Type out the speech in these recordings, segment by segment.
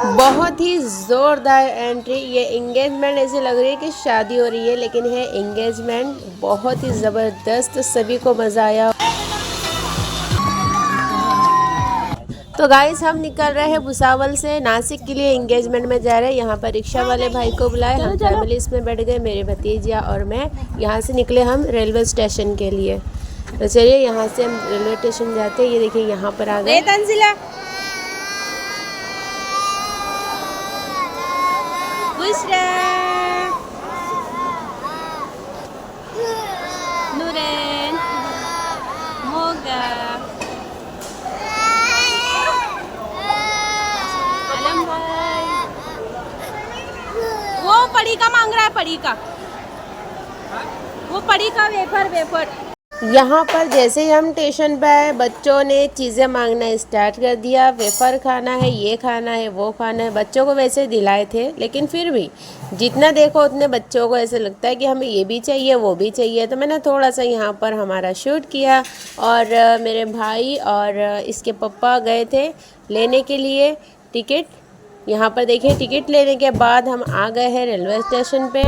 बहुत ही ज़ोरदार एंट्री। ये एंगेजमेंट ऐसे लग रही है कि शादी हो रही है, लेकिन है एंगेजमेंट। बहुत ही ज़बरदस्त, सभी को मज़ा आया। तो गाइस हम निकल रहे हैं भुसावल से नासिक के लिए, एंगेजमेंट में जा रहे हैं। यहाँ पर रिक्शा वाले भाई को बुलाए, हम फैमिली इसमें बैठ गए, मेरे भतीजिया और मैं। यहाँ से निकले हम रेलवे स्टेशन के लिए। तो चलिए यहाँ से हम रेलवे स्टेशन जाते हैं। ये देखिए यहाँ पर आ गए। नूरन मोगा आलम भाई, वो पड़ी का मांग रहा है, पड़ी का, वो पड़ी का वेफर वेफर। यहाँ पर जैसे ही हम स्टेशन पर आए, बच्चों ने चीज़ें मांगना स्टार्ट कर दिया। वेफर खाना है, ये खाना है, वो खाना है। बच्चों को वैसे दिलाए थे, लेकिन फिर भी जितना देखो उतने बच्चों को ऐसे लगता है कि हमें ये भी चाहिए, वो भी चाहिए। तो मैंने थोड़ा सा यहाँ पर हमारा शूट किया, और मेरे भाई और इसके पापा गए थे लेने के लिए टिकट। यहाँ पर देखिए टिकट लेने के बाद हम आ गए हैं रेलवे स्टेशन पे।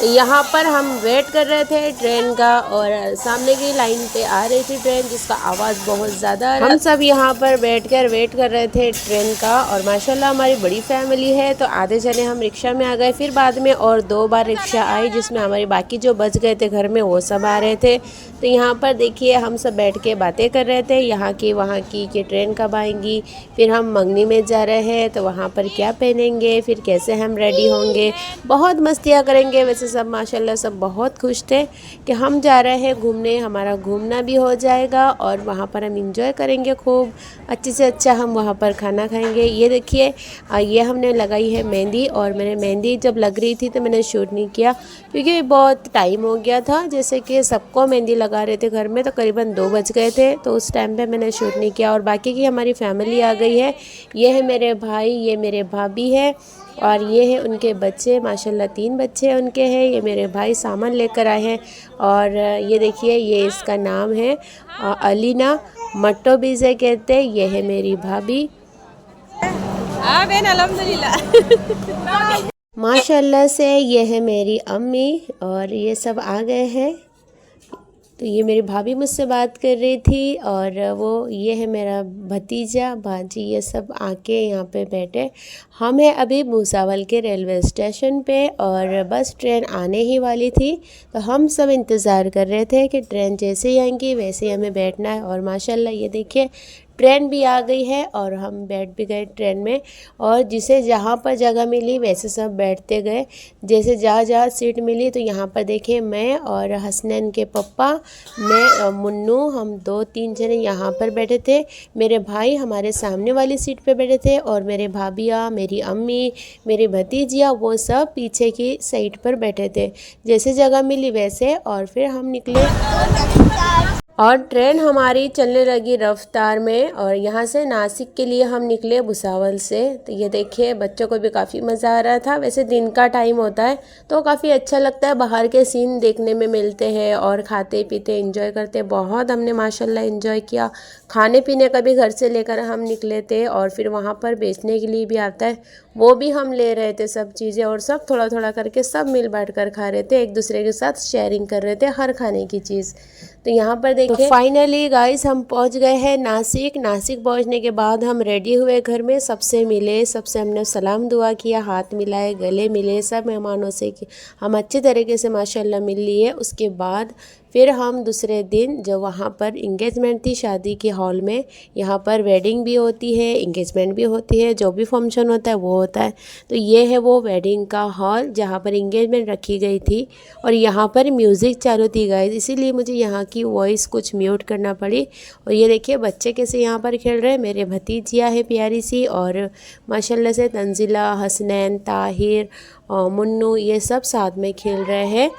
यहाँ पर हम वेट कर रहे थे ट्रेन का, और सामने की लाइन पे आ रही थी ट्रेन, जिसका आवाज़ बहुत ज़्यादा आ रहा। हम सब यहाँ पर बैठकर वेट कर रहे थे ट्रेन का, और माशाल्लाह हमारी बड़ी फैमिली है। तो आधे जने हम रिक्शा में आ गए, फिर बाद में और 2 बार रिक्शा आई, जिसमें हमारे बाकी जो बच गए थे घर में वो सब आ रहे थे। तो यहाँ पर देखिए हम सब बैठ के बातें कर रहे थे, यहाँ की वहाँ की, कि ट्रेन कब आएंगी, फिर हम मंगनी में जा रहे हैं तो वहाँ पर क्या पहनेंगे, फिर कैसे हम रेडी होंगे। बहुत मस्तियाँ करेंगे। वैसे सब माशाल्लाह सब बहुत खुश थे कि हम जा रहे हैं घूमने, हमारा घूमना भी हो जाएगा और वहाँ पर हम इंजॉय करेंगे खूब अच्छे से अच्छा। हम वहाँ पर खाना खाएंगे। ये देखिए ये हमने लगाई है मेहंदी, और मैंने मेहंदी जब लग रही थी तो मैंने शूट नहीं किया, क्योंकि बहुत टाइम हो गया था। जैसे कि सबको मेहंदी लगा रहे थे घर में, तो करीबन 2 बज गए थे, तो उस टाइम पे मैंने शूट नहीं किया। और बाकी की हमारी फैमिली आ गई है। ये है मेरे भाई, ये मेरे भाभी है, और ये है उनके बच्चे। माशाल्लाह 3 बच्चे उनके हैं। ये मेरे भाई सामान लेकर आए हैं। और ये देखिए ये इसका नाम है अलीना, मट्टो बीजे कहते हैं। ये है मेरी भाभी। माशाल्लाह से ये है मेरी अम्मी, और ये सब आ गए हैं। तो ये मेरी भाभी मुझसे बात कर रही थी, और वो ये है मेरा भतीजा भाजी, ये सब आके यहाँ पे बैठे। हम हैं अभी भुसावल के रेलवे स्टेशन पे, और बस ट्रेन आने ही वाली थी। तो हम सब इंतज़ार कर रहे थे कि ट्रेन जैसे ही आएंगी वैसे ही हमें बैठना है। और माशाल्लाह ये देखिए ट्रेन भी आ गई है, और हम बैठ भी गए ट्रेन में। और जिसे जहाँ पर जगह मिली वैसे सब बैठते गए, जैसे जहाँ जहाँ सीट मिली। तो यहाँ पर देखिए मैं और हसनैन के पापा, मैं मुन्नू, हम 2-3 जने यहाँ पर बैठे थे। मेरे भाई हमारे सामने वाली सीट पे बैठे थे, और मेरे भाभियाँ, मेरी अम्मी, मेरी भतीजियाँ, वो सब पीछे की साइड पर बैठे थे। जैसे जगह मिली वैसे, और फिर हम निकले। और ट्रेन हमारी चलने लगी रफ्तार में, और यहाँ से नासिक के लिए हम निकले भुसावल से। तो ये देखिए बच्चों को भी काफ़ी मज़ा आ रहा था। वैसे दिन का टाइम होता है तो काफ़ी अच्छा लगता है, बाहर के सीन देखने में मिलते हैं, और खाते पीते एंजॉय करते। बहुत हमने माशाल्लाह एंजॉय किया। खाने पीने का भी घर से लेकर हम निकले थे, और फिर वहाँ पर बेचने के लिए भी आता है, वो भी हम ले रहे थे सब चीज़ें। और सब थोड़ा थोड़ा करके सब मिल बांट कर खा रहे थे, एक दूसरे के साथ शेयरिंग कर रहे थे हर खाने की चीज़। तो यहाँ पर देखिए फाइनली गाइस हम पहुँच गए हैं नासिक। नासिक पहुँचने के बाद हम रेडी हुए, घर में सबसे मिले, सबसे हमने सलाम दुआ किया, हाथ मिलाए, गले मिले, सब मेहमानों से हम अच्छे तरीके से माशाल्लाह मिल लिए। उसके बाद फिर हम दूसरे दिन जब वहाँ पर इंगेजमेंट थी शादी के हॉल में, यहाँ पर वेडिंग भी होती है, इंगेजमेंट भी होती है, जो भी फंक्शन होता है वो होता है। तो ये है वो वेडिंग का हॉल जहाँ पर इंगेजमेंट रखी गई थी, और यहाँ पर म्यूज़िक चालू थी गाइस, इसीलिए मुझे यहाँ की वॉइस कुछ म्यूट करना पड़ी। और ये देखिए बच्चे कैसे यहाँ पर खेल रहे हैं। मेरे भतीजियाँ है प्यारी सी, और माशाल्लाह से तंजिला, हसनैन, ताहिर, मुन्नू, ये सब साथ में खेल रहे हैं।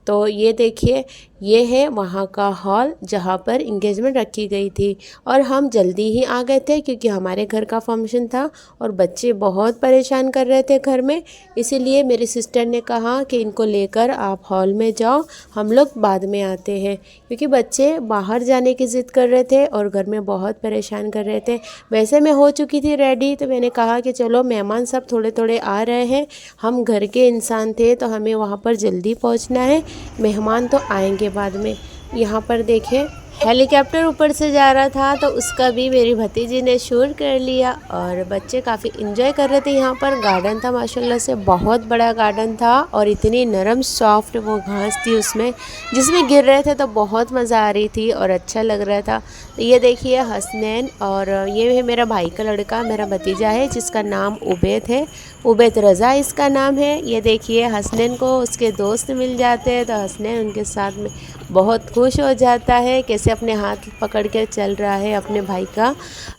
तो ये देखिए ये है वहाँ का हॉल जहाँ पर इंगेजमेंट रखी गई थी। और हम जल्दी ही आ गए थे क्योंकि हमारे घर का फंक्शन था और बच्चे बहुत परेशान कर रहे थे घर में। इसीलिए मेरी सिस्टर ने कहा कि इनको लेकर आप हॉल में जाओ, हम लोग बाद में आते हैं, क्योंकि बच्चे बाहर जाने की ज़िद कर रहे थे और घर में बहुत परेशान कर रहे थे। वैसे मैं हो चुकी थी रेडी, तो मैंने कहा कि चलो मेहमान सब थोड़े थोड़े आ रहे हैं, हम घर के इंसान थे तो हमें वहाँ पर जल्दी पहुँचना है, मेहमान तो आएंगे बाद में। यहाँ पर देखें हेलीकॉप्टर ऊपर से जा रहा था तो उसका भी मेरी भतीजी ने शूट कर लिया और बच्चे काफ़ी इंजॉय कर रहे थे। यहाँ पर गार्डन था, माशाल्लाह से बहुत बड़ा गार्डन था और इतनी नरम सॉफ्ट वो घास थी उसमें, जिसमें गिर रहे थे तो बहुत मज़ा आ रही थी और अच्छा लग रहा था। तो ये देखिए हसनैन, और ये है मेरा भाई का लड़का, मेरा भतीजा है जिसका नाम उबैद है, उबैद रज़ा इसका नाम है। ये देखिए हसनैन को उसके दोस्त मिल जाते हैं तो हसनैन उनके साथ में बहुत खुश हो जाता है, कैसे अपने हाथ पकड़ के चल रहा है अपने भाई का।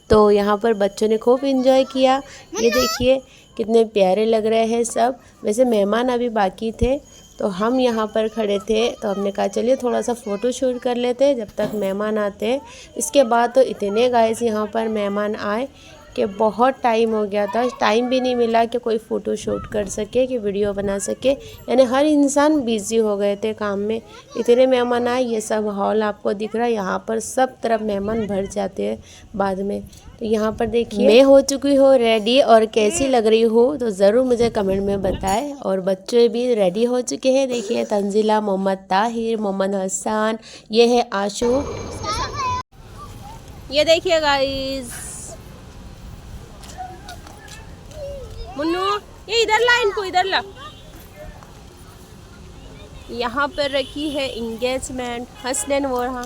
तो यहाँ पर बच्चों ने खूब एंजॉय किया। ये देखिए कितने प्यारे लग रहे हैं सब। वैसे मेहमान अभी बाकी थे तो हम यहाँ पर खड़े थे, तो हमने कहा चलिए थोड़ा सा फ़ोटो शूट कर लेते हैं जब तक मेहमान आते। इसके बाद तो इतने गाइस यहाँ पर मेहमान आए कि बहुत टाइम हो गया था, टाइम भी नहीं मिला कि कोई फ़ोटो शूट कर सके, कि वीडियो बना सके, यानी हर इंसान बिज़ी हो गए थे काम में। इतने मेहमान आए, ये सब हॉल आपको दिख रहा है, यहाँ पर सब तरफ मेहमान भर जाते हैं बाद में। तो यहाँ पर देखिए मैं हो चुकी हूँ रेडी, और कैसी लग रही हूँ तो ज़रूर मुझे कमेंट में बताएं। और बच्चे भी रेडी हो चुके हैं, देखिए तंजिला, मोहम्मद ताहिर, मोहम्मद हसन, ये है आशू। ये देखिए गाइस, मुन्नू ये इधर ला, इनको इधर ला। यहाँ पर रखी है इंगेजमेंट हसनैन वो रहा।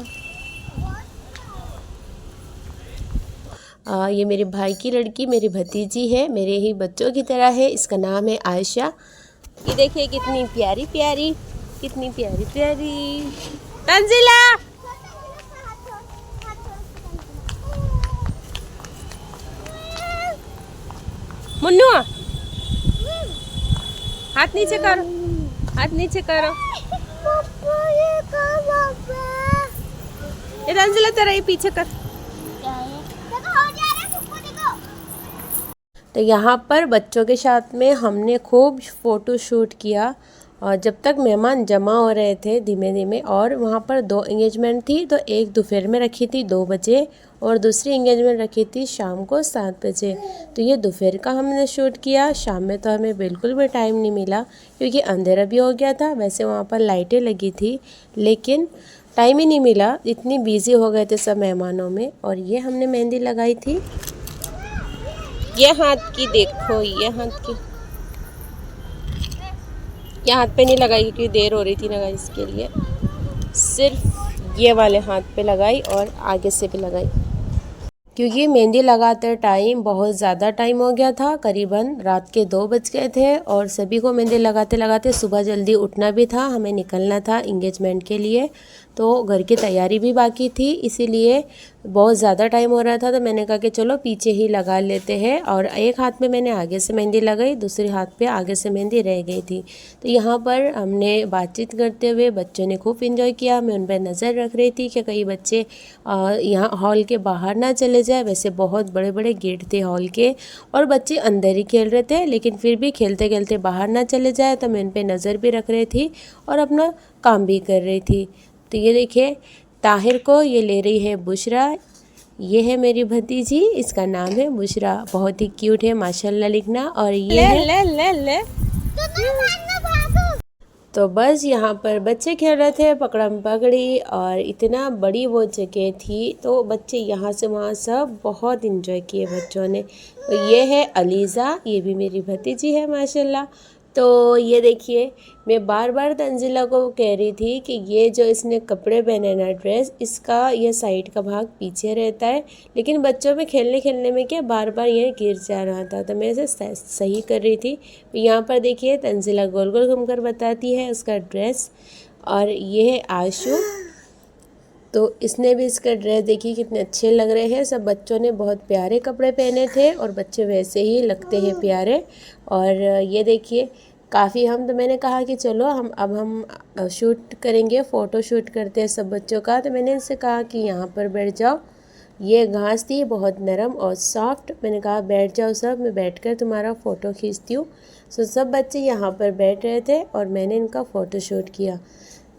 ये मेरे भाई की लड़की मेरी भतीजी है, मेरे ही बच्चों की तरह है, इसका नाम है आयशा। ये देखिए कितनी प्यारी प्यारी, कितनी प्यारी प्यारी तंजिला। मुन्नू हाथ नीचे करो, हाथ नीचे करो। ये तंजिला तेरा ये पीछे कर। तो यहाँ पर बच्चों के साथ में हमने खूब फ़ोटो शूट किया और जब तक मेहमान जमा हो रहे थे धीमे धीमे। और वहाँ पर 2 एंगेजमेंट थी, तो एक दोपहर में रखी थी 2 बजे और दूसरी एंगेजमेंट रखी थी शाम को 7 बजे। तो ये दोपहर का हमने शूट किया, शाम में तो हमें बिल्कुल भी टाइम नहीं मिला क्योंकि अंधेरा भी हो गया था। वैसे वहाँ पर लाइटें लगी थी लेकिन टाइम ही नहीं मिला, इतनी बिजी हो गए थे सब मेहमानों में। और ये हमने मेहंदी लगाई थी, ये हाथ की देखो, ये हाथ की, ये हाथ पे नहीं लगाई क्योंकि देर हो रही थी ना इसके लिए, सिर्फ ये वाले हाथ पे लगाई और आगे से भी लगाई क्योंकि मेहंदी लगाते टाइम बहुत ज़्यादा टाइम हो गया था, करीबन रात के 2 बज गए थे। और सभी को मेहंदी लगाते लगाते सुबह जल्दी उठना भी था, हमें निकलना था इंगेजमेंट के लिए, तो घर की तैयारी भी बाकी थी, इसीलिए बहुत ज़्यादा टाइम हो रहा था। तो मैंने कहा कि चलो पीछे ही लगा लेते हैं। और एक हाथ में मैंने आगे से मेहंदी लगाई, दूसरे हाथ पे आगे से मेहंदी रह गई थी। तो यहाँ पर हमने बातचीत करते हुए बच्चों ने खूब इंजॉय किया। मैं उन पर नज़र रख रही थी कि कई बच्चे यहाँ हॉल के बाहर ना चले जाए। वैसे बहुत बड़े बड़े गेट थे हॉल के और बच्चे अंदर ही खेल रहे थे, लेकिन फिर भी खेलते खेलते बाहर ना चले जाए, तो मैं उन पर नज़र भी रख रही थी और अपना काम भी कर रही थी। तो ये देखिए ताहिर को ये ले रही है बुशरा, ये है मेरी भतीजी, इसका नाम है बुशरा, बहुत ही क्यूट है माशाल्लाह लिखना। और ये ले ले ले। तो बस यहाँ पर बच्चे खेल रहे थे पकड़म पकड़ी, और इतना बड़ी वो जगह थी तो बच्चे यहाँ से वहाँ सब बहुत इंजॉय किए बच्चों ने। तो ये है अलीज़ा, ये भी मेरी भतीजी है माशाल्लाह। तो ये देखिए मैं बार बार तंजिला को कह रही थी कि ये जो इसने कपड़े पहने ना ड्रेस, इसका ये साइड का भाग पीछे रहता है, लेकिन बच्चों में खेलने खेलने में क्या बार बार ये गिर जा रहा था, तो मैं इसे सही कर रही थी। यहाँ पर देखिए तंजिला गोल गोल घूमकर बताती है उसका ड्रेस। और ये है आशू, तो इसने भी इसका ड्रेस देखिए कितने अच्छे लग रहे हैं। सब बच्चों ने बहुत प्यारे कपड़े पहने थे और बच्चे वैसे ही लगते हैं प्यारे। और ये देखिए काफ़ी हम तो मैंने कहा कि चलो हम शूट करेंगे, फ़ोटो शूट करते हैं सब बच्चों का। तो मैंने इनसे कहा कि यहाँ पर बैठ जाओ, ये घास थी बहुत नरम और सॉफ्ट। मैंने कहा बैठ जाओ सब, मैं बैठकर तुम्हारा फ़ोटो खींचती हूँ। सो सब बच्चे यहाँ पर बैठ रहे थे और मैंने इनका फ़ोटो शूट किया।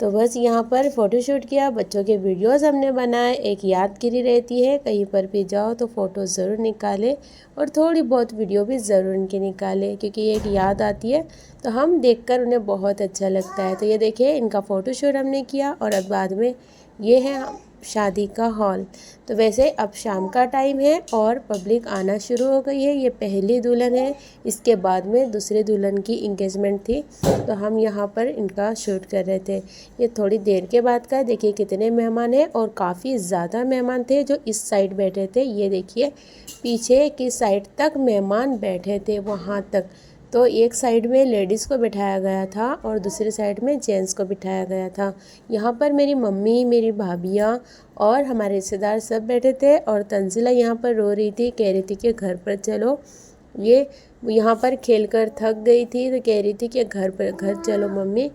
तो बस यहाँ पर फ़ोटो शूट किया, बच्चों के वीडियोस हमने बनाए। एक यादगिरी रहती है, कहीं पर भी जाओ तो फ़ोटो ज़रूर निकालें और थोड़ी बहुत वीडियो भी ज़रूर इनकी निकालें, क्योंकि एक याद आती है तो हम देखकर उन्हें बहुत अच्छा लगता है। तो ये देखिए इनका फ़ोटो शूट हमने किया और अब बाद में ये है शादी का हॉल। तो वैसे अब शाम का टाइम है और पब्लिक आना शुरू हो गई है। ये पहली दुल्हन है, इसके बाद में दूसरे दुल्हन की इंगेजमेंट थी, तो हम यहाँ पर इनका शूट कर रहे थे। ये थोड़ी देर के बाद का है। देखिए कितने मेहमान हैं और काफ़ी ज़्यादा मेहमान थे जो इस साइड बैठे थे। ये देखिए पीछे की साइड तक मेहमान बैठे थे, वहाँ तक। तो एक साइड में लेडीज़ को बिठाया गया था और दूसरी साइड में जेंट्स को बिठाया गया था। यहाँ पर मेरी मम्मी, मेरी भाभियाँ और हमारे रिश्तेदार सब बैठे थे और तंजिला यहाँ पर रो रही थी, कह रही थी कि घर पर चलो। ये यहाँ पर खेलकर थक गई थी तो कह रही थी कि घर चलो मम्मी।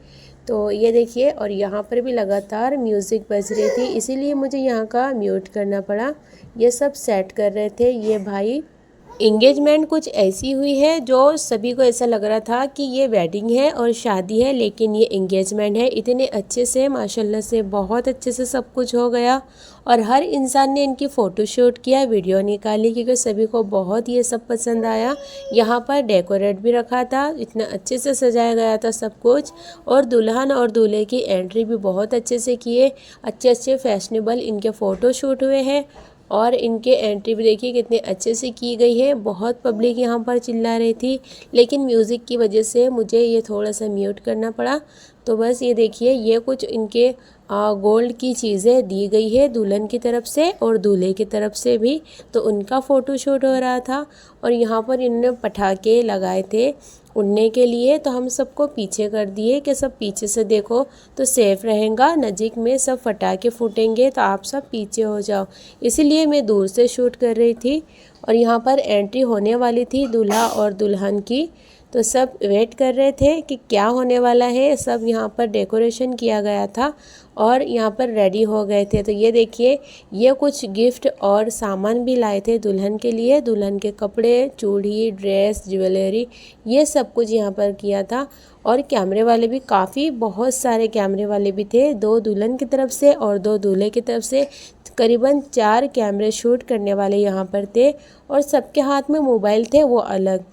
तो ये देखिए, और यहाँ पर भी लगातार म्यूज़िक बज रही थी, इसीलिए मुझे यहाँ का म्यूट करना पड़ा। ये सब सेट कर रहे थे ये भाई। इंगेजमेंट कुछ ऐसी हुई है जो सभी को ऐसा लग रहा था कि ये वेडिंग है और शादी है, लेकिन ये इंगेजमेंट है। इतने अच्छे से माशाल्लाह से बहुत अच्छे से सब कुछ हो गया और हर इंसान ने इनकी फ़ोटो शूट किया, वीडियो निकाली, क्योंकि सभी को बहुत ये सब पसंद आया। यहाँ पर डेकोरेट भी रखा था, इतना अच्छे से सजाया गया था सब कुछ। और दुल्हन और दूल्हे की एंट्री भी बहुत अच्छे से किए, अच्छे अच्छे फैशनेबल इनके फ़ोटो शूट हुए हैं और इनके एंट्री भी देखिए कितने अच्छे से की गई है। बहुत पब्लिक यहाँ पर चिल्ला रही थी, लेकिन म्यूज़िक की वजह से मुझे ये थोड़ा सा म्यूट करना पड़ा। तो बस ये देखिए, ये कुछ इनके गोल्ड की चीज़ें दी गई है दुल्हन की तरफ से और दूल्हे की तरफ से भी, तो उनका फ़ोटो शूट हो रहा था। और यहाँ पर इन्होंने पटाखे लगाए थे उड़ने के लिए, तो हम सबको पीछे कर दिए कि सब पीछे से देखो तो सेफ़ रहेगा, नज़दीक में सब पटाखे फूटेंगे तो आप सब पीछे हो जाओ, इसीलिए मैं दूर से शूट कर रही थी। और यहाँ पर एंट्री होने वाली थी दूल्हा और दुल्हन की, तो सब वेट कर रहे थे कि क्या होने वाला है। सब यहाँ पर डेकोरेशन किया गया था और यहाँ पर रेडी हो गए थे। तो ये देखिए, ये कुछ गिफ्ट और सामान भी लाए थे दुल्हन के लिए, दुल्हन के कपड़े, चूड़ी, ड्रेस, ज्वेलरी, ये सब कुछ यहाँ पर किया था। और कैमरे वाले भी काफ़ी, बहुत सारे कैमरे वाले भी थे, 2 दुल्हन की तरफ से और 2 दूल्हे की तरफ से। करीबन 4 कैमरे शूट करने वाले यहाँ पर थे और सबके हाथ में मोबाइल थे वो अलग।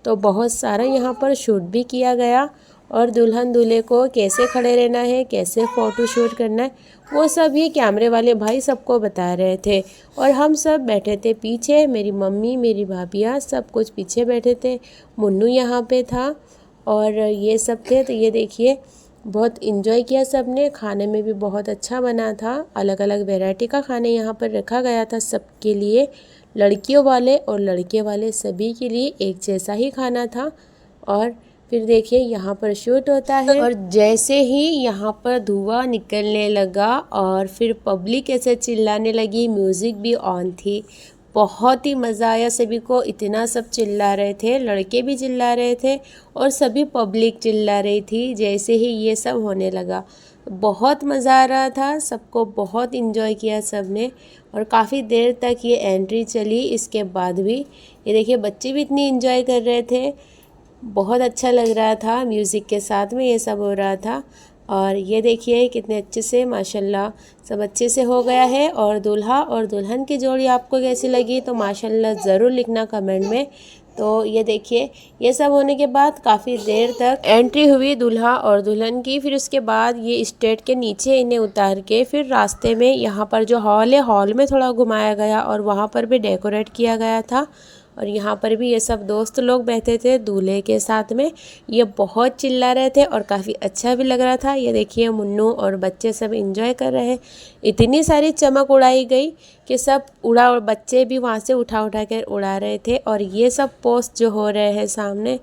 तो बहुत सारा यहाँ पर शूट भी किया गया और दुल्हन दूल्हे को कैसे खड़े रहना है, कैसे फ़ोटो शूट करना है, वो सब ये कैमरे वाले भाई सबको बता रहे थे। और हम सब बैठे थे पीछे, मेरी मम्मी, मेरी भाभियाँ सब कुछ पीछे बैठे थे। मुन्नू यहाँ पे था और ये सब थे। तो ये देखिए, बहुत इन्जॉय किया सब ने, खाने में भी बहुत अच्छा बना था। अलग अलग वैरायटी का खाने यहाँ पर रखा गया था सबके लिए, लड़कियों वाले और लड़के वाले सभी के लिए एक जैसा ही खाना था। और फिर देखिए यहाँ पर शूट होता है और जैसे ही यहाँ पर धुआं निकलने लगा और फिर पब्लिक ऐसे चिल्लाने लगी, म्यूज़िक भी ऑन थी, बहुत ही मज़ा आया सभी को। इतना सब चिल्ला रहे थे, लड़के भी चिल्ला रहे थे और सभी पब्लिक चिल्ला रही थी जैसे ही ये सब होने लगा। बहुत मज़ा आ रहा था, सबको बहुत इन्जॉय किया सब ने और काफ़ी देर तक ये एंट्री चली। इसके बाद भी ये देखिए, बच्चे भी इतनी इन्जॉय कर रहे थे, बहुत अच्छा लग रहा था, म्यूज़िक के साथ में ये सब हो रहा था। और ये देखिए कितने अच्छे से माशाल्लाह सब अच्छे से हो गया है। और दूल्हा और दुल्हन की जोड़ी आपको कैसी लगी तो माशाल्लाह ज़रूर लिखना कमेंट में। तो ये देखिए, ये सब होने के बाद काफ़ी देर तक एंट्री हुई दूल्हा और दुल्हन की। फिर उसके बाद ये स्टेज के नीचे इन्हें उतार के फिर रास्ते में यहाँ पर जो हॉल है, हॉल में थोड़ा घुमाया गया और वहाँ पर भी डेकोरेट किया गया था। और यहाँ पर भी ये सब दोस्त लोग बैठे थे दूल्हे के साथ में, ये बहुत चिल्ला रहे थे और काफ़ी अच्छा भी लग रहा था। ये देखिए, मुन्नू और बच्चे सब एंजॉय कर रहे हैं। इतनी सारी चमक उड़ाई गई कि सब उड़ा और बच्चे भी वहाँ से उठा उठा कर उड़ा रहे थे। और ये सब पोस्ट जो हो रहे हैं सामने,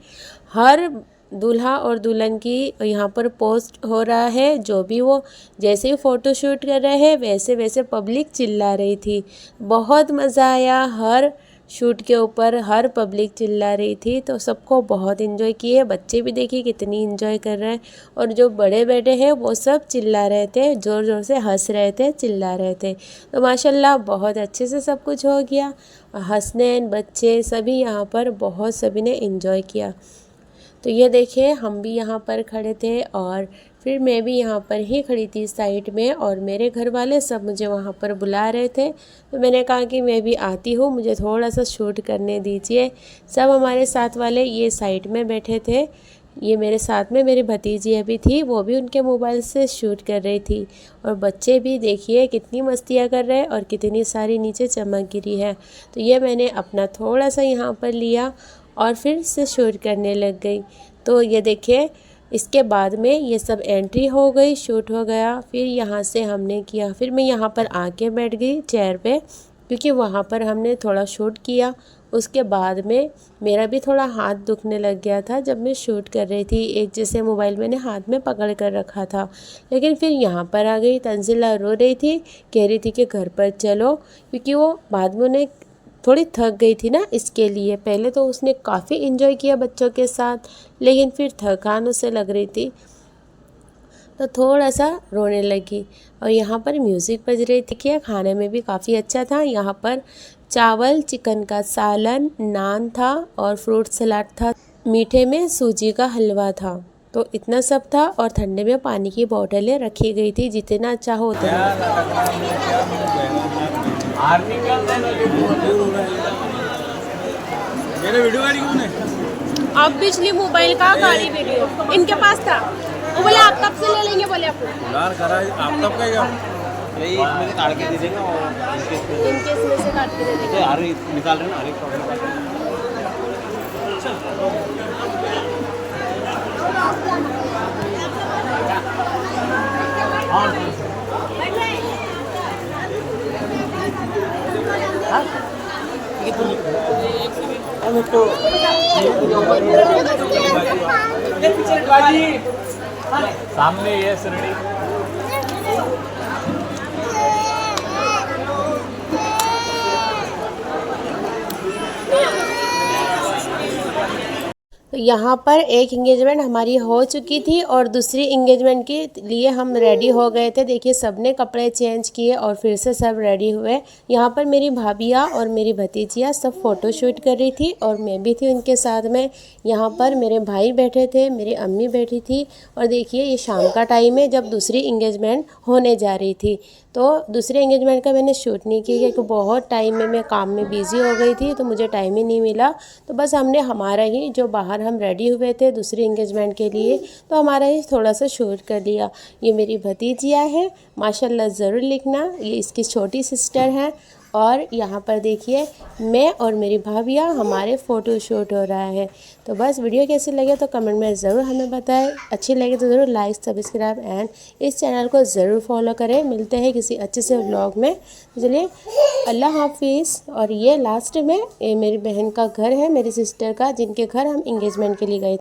हर दूल्हा और दुल्हन की यहाँ पर पोस्ट हो रहा है, जो भी वो जैसे ही फ़ोटो शूट कर रहे हैं वैसे वैसे पब्लिक चिल्ला रही थी। बहुत मज़ा आया, हर शूट के ऊपर हर पब्लिक चिल्ला रही थी, तो सबको बहुत इन्जॉय किए। बच्चे भी देखिए कितनी इन्जॉय कर रहे हैं, और जो बड़े बैठे हैं वो सब चिल्ला रहे थे, ज़ोर ज़ोर से हंस रहे थे, चिल्ला रहे थे। तो माशाल्लाह बहुत अच्छे से सब कुछ हो गया। हसनैन बच्चे सभी यहाँ पर बहुत सभी ने इन्जॉय किया। तो ये देखिए हम भी यहाँ पर खड़े थे, और फिर मैं भी यहाँ पर ही खड़ी थी साइड में, और मेरे घर वाले सब मुझे वहाँ पर बुला रहे थे। तो मैंने कहा कि मैं भी आती हूँ, मुझे थोड़ा सा शूट करने दीजिए। सब हमारे साथ वाले ये साइड में बैठे थे। ये मेरे साथ में मेरी भतीजी अभी थी, वो भी उनके मोबाइल से शूट कर रही थी। और बच्चे भी देखिए कितनी मस्तियाँ कर रहे हैं, और कितनी सारी नीचे चमक गिरी है। तो ये मैंने अपना थोड़ा सा यहाँ पर लिया और फिर से शूट करने लग गई। तो ये देखिए इसके बाद में ये सब एंट्री हो गई, शूट हो गया। फिर यहाँ से हमने किया, फिर मैं यहाँ पर आके बैठ गई चेयर पे, क्योंकि वहाँ पर हमने थोड़ा शूट किया। उसके बाद में मेरा भी थोड़ा हाथ दुखने लग गया था जब मैं शूट कर रही थी। एक जैसे मोबाइल मैंने हाथ में पकड़ कर रखा था। लेकिन फिर यहाँ पर आ गई, तंजिला रो रही थी, कह रही थी कि घर पर चलो, क्योंकि वो बाद में उन्हें थोड़ी थक गई थी ना, इसके लिए। पहले तो उसने काफ़ी इन्जॉय किया बच्चों के साथ, लेकिन फिर थकान उसे लग रही थी, तो थोड़ा सा रोने लगी। और यहाँ पर म्यूज़िक बज रही थी कि खाने में भी काफ़ी अच्छा था। यहाँ पर चावल, चिकन का सालन, नान था और फ्रूट सलाद था। मीठे में सूजी का हलवा था। तो इतना सब था, और ठंडे में पानी की बोतलें रखी गई थी, जितना चाहो उतना। मेरे वीडियो गाड़ी कौन है? अब पिछली मोबाइल का गाड़ी वीडियो इनके पास था, वो बोले आप कब से ले लेंगे, बोले आपको यार करा आप कब का यही इसमें से काट के दे देंगे और इनके इसमें से काट के दे देंगे। हर निकाल रहे हैं ना, हर एक प्रॉब्लम। सामने ये सरड़ी तो यहाँ पर एक इंगेजमेंट हमारी हो चुकी थी, और दूसरी इंगेजमेंट के लिए हम रेडी हो गए थे। देखिए सबने कपड़े चेंज किए और फिर से सब रेडी हुए। यहाँ पर मेरी भाभियाँ और मेरी भतीजियाँ सब फ़ोटो शूट कर रही थी, और मैं भी थी उनके साथ में। यहाँ पर मेरे भाई बैठे थे, मेरी अम्मी बैठी थी। और देखिए ये शाम का टाइम है जब दूसरी इंगेजमेंट होने जा रही थी। तो दूसरे एंगेजमेंट का मैंने शूट नहीं किया, क्योंकि बहुत टाइम में मैं काम में बिज़ी हो गई थी, तो मुझे टाइम ही नहीं मिला। तो बस हमने हमारा ही जो बाहर हम रेडी हुए थे दूसरी एंगेजमेंट के लिए, तो हमारा ही थोड़ा सा शूट कर लिया। ये मेरी भतीजिया है, माशाल्लाह ज़रूर लिखना, ये इसकी छोटी सिस्टर है। और यहाँ पर देखिए मैं और मेरी भाभियाँ हमारे फ़ोटो शूट हो रहा है। तो बस वीडियो कैसे लगे तो कमेंट में ज़रूर हमें बताएं। अच्छी लगे तो ज़रूर लाइक, सब्सक्राइब एंड इस चैनल को ज़रूर फॉलो करें। मिलते हैं किसी अच्छे से व्लॉग में। चलिए अल्लाह हाफिज़। और ये लास्ट में ये मेरी बहन का घर है, मेरी सिस्टर का, जिनके घर हम इंगेजमेंट के लिए गए।